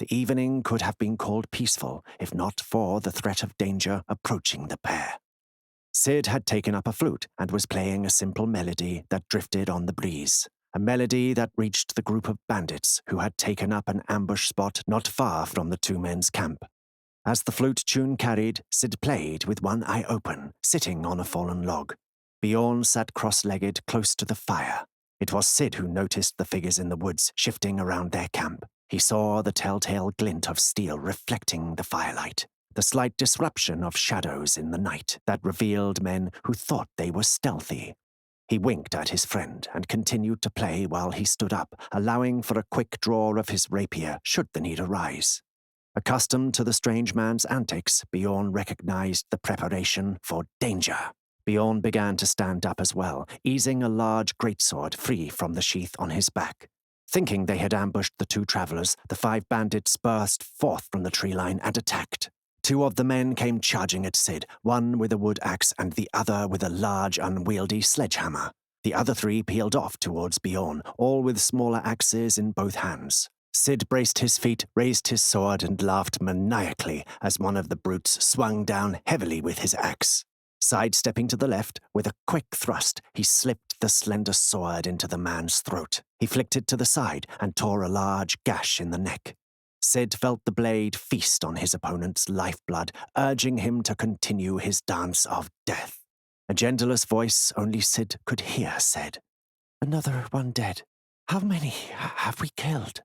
the evening could have been called peaceful if not for the threat of danger approaching the pair. Cid had taken up a flute and was playing a simple melody that drifted on the breeze, a melody that reached the group of bandits who had taken up an ambush spot not far from the two men's camp. As the flute tune carried, Cid played with one eye open, sitting on a fallen log. Bjorn sat cross-legged close to the fire. It was Cid who noticed the figures in the woods shifting around their camp. He saw the telltale glint of steel reflecting the firelight, the slight disruption of shadows in the night that revealed men who thought they were stealthy. He winked at his friend and continued to play while he stood up, allowing for a quick draw of his rapier should the need arise. Accustomed to the strange man's antics, Bjorn recognized the preparation for danger. Bjorn began to stand up as well, easing a large greatsword free from the sheath on his back. Thinking they had ambushed the two travelers, the 5 bandits burst forth from the tree line and attacked. 2 of the men came charging at Cid, one with a wood axe and the other with a large, unwieldy sledgehammer. The other 3 peeled off towards Bjorn, all with smaller axes in both hands. Cid braced his feet, raised his sword, and laughed maniacally as one of the brutes swung down heavily with his axe. Sidestepping to the left, with a quick thrust, he slipped the slender sword into the man's throat. He flicked it to the side and tore a large gash in the neck. Cid felt the blade feast on his opponent's lifeblood, urging him to continue his dance of death. A genderless voice only Cid could hear said, "Another one dead. How many have we killed?"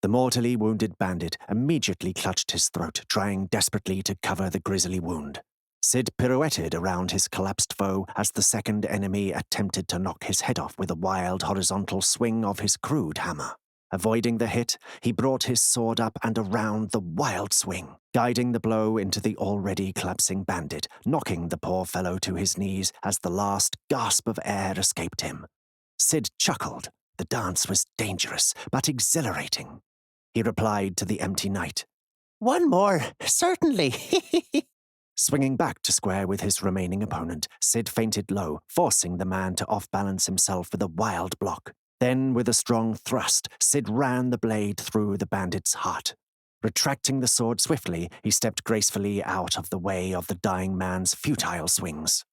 The mortally wounded bandit immediately clutched his throat, trying desperately to cover the grisly wound. Cid pirouetted around his collapsed foe as the second enemy attempted to knock his head off with a wild horizontal swing of his crude hammer. Avoiding the hit, he brought his sword up and around the wild swing, guiding the blow into the already collapsing bandit, knocking the poor fellow to his knees as the last gasp of air escaped him. Cid chuckled. The dance was dangerous, but exhilarating. He replied to the empty night, "One more, certainly." Swinging back to square with his remaining opponent, Cid feinted low, forcing the man to off-balance himself with a wild block. Then, with a strong thrust, Cid ran the blade through the bandit's heart. Retracting the sword swiftly, he stepped gracefully out of the way of the dying man's futile swings.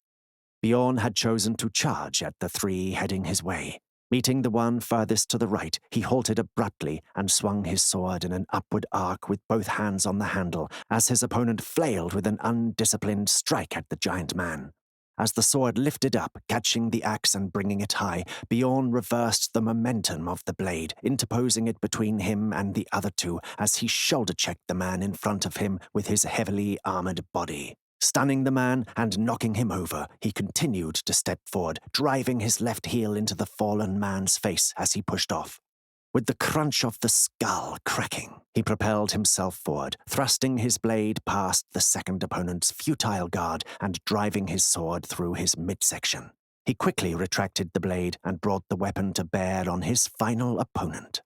Bjorn had chosen to charge at the 3 heading his way. Meeting the one furthest to the right, he halted abruptly and swung his sword in an upward arc with both hands on the handle as his opponent flailed with an undisciplined strike at the giant man. As the sword lifted up, catching the axe and bringing it high, Bjorn reversed the momentum of the blade, interposing it between him and the other 2 as he shoulder-checked the man in front of him with his heavily armored body. Stunning the man and knocking him over, he continued to step forward, driving his left heel into the fallen man's face as he pushed off. With the crunch of the skull cracking, he propelled himself forward, thrusting his blade past the second opponent's futile guard and driving his sword through his midsection. He quickly retracted the blade and brought the weapon to bear on his final opponent.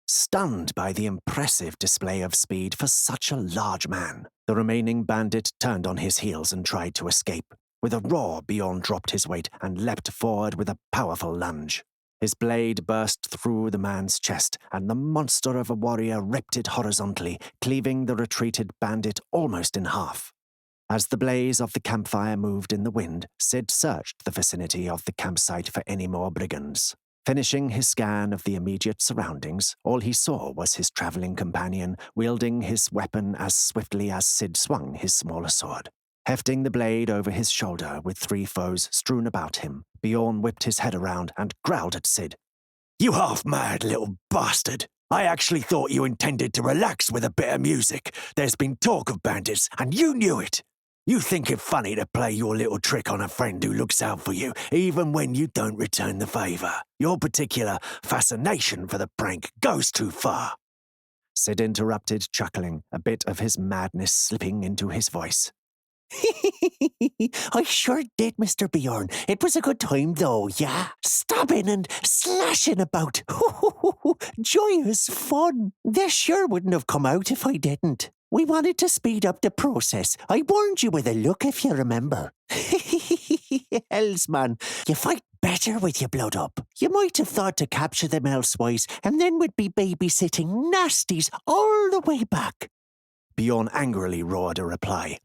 Stunned by the impressive display of speed for such a large man, the remaining bandit turned on his heels and tried to escape. With a roar, Bjorn dropped his weight and leapt forward with a powerful lunge. His blade burst through the man's chest, and the monster of a warrior ripped it horizontally, cleaving the retreated bandit almost in half. As the blaze of the campfire moved in the wind, Cid searched the vicinity of the campsite for any more brigands. Finishing his scan of the immediate surroundings, all he saw was his traveling companion wielding his weapon as swiftly as Cid swung his smaller sword. Hefting the blade over his shoulder with 3 foes strewn about him, Bjorn whipped his head around and growled at Cid. "You half-mad little bastard! I actually thought you intended to relax with a bit of music. There's been talk of bandits, and you knew it. You think it funny to play your little trick on a friend who looks out for you, even when you don't return the favor. Your particular fascination for the prank goes too far." Cid interrupted, chuckling, a bit of his madness slipping into his voice. "I sure did, Mr. Bjorn. It was a good time, though, yeah? Stabbing and slashing about. Joyous fun. This sure wouldn't have come out if I didn't. We wanted to speed up the process. I warned you with a look, if you remember." Hells, man, you fight better with your blood up. You might have thought to capture them elsewise, and then we'd be babysitting nasties all the way back. Bjorn angrily roared a reply.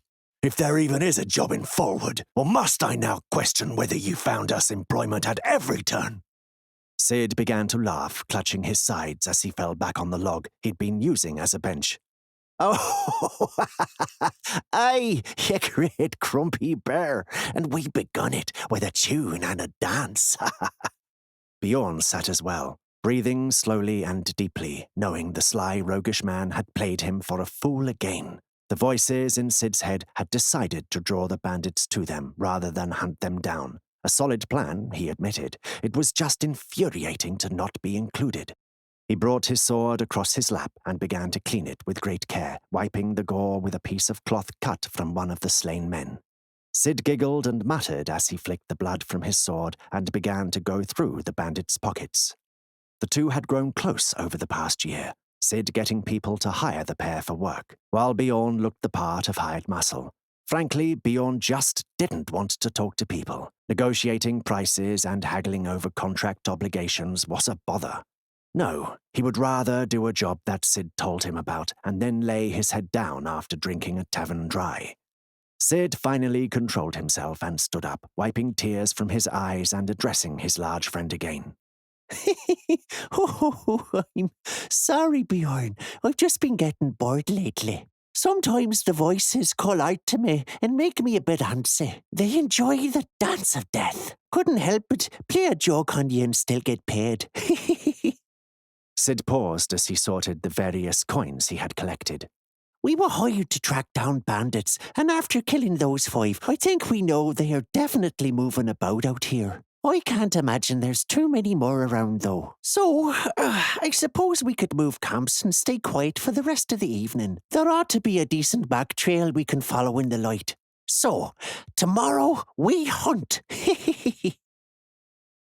If there even is a job in Fallwood, or must I now question whether you found us employment at every turn? Cid began to laugh, clutching his sides as he fell back on the log he'd been using as a bench. Oh, aye, you great grumpy bear, and we begun it with a tune and a dance. Bjorn sat as well, breathing slowly and deeply, knowing the sly, roguish man had played him for a fool again. The voices in Cid's head had decided to draw the bandits to them rather than hunt them down. A solid plan, he admitted. It was just infuriating to not be included. He brought his sword across his lap and began to clean it with great care, wiping the gore with a piece of cloth cut from one of the slain men. Cid giggled and muttered as he flicked the blood from his sword and began to go through the bandits' pockets. The two had grown close over the past year, Cid getting people to hire the pair for work, while Bjorn looked the part of hired muscle. Frankly, Bjorn just didn't want to talk to people. Negotiating prices and haggling over contract obligations was a bother. No, he would rather do a job that Cid told him about and then lay his head down after drinking a tavern dry. Cid finally controlled himself and stood up, wiping tears from his eyes and addressing his large friend again. Oh, I'm sorry, Bjorn. I've just been getting bored lately. Sometimes the voices call out to me and make me a bit antsy. They enjoy the dance of death. Couldn't help but play a joke on you and still get paid. Cid paused as he sorted the various coins he had collected. We were hired to track down bandits, and after killing those 5, I think we know they are definitely moving about out here. I can't imagine there's too many more around, though. So, I suppose we could move camps and stay quiet for the rest of the evening. There ought to be a decent back trail we can follow in the light. So, tomorrow we hunt.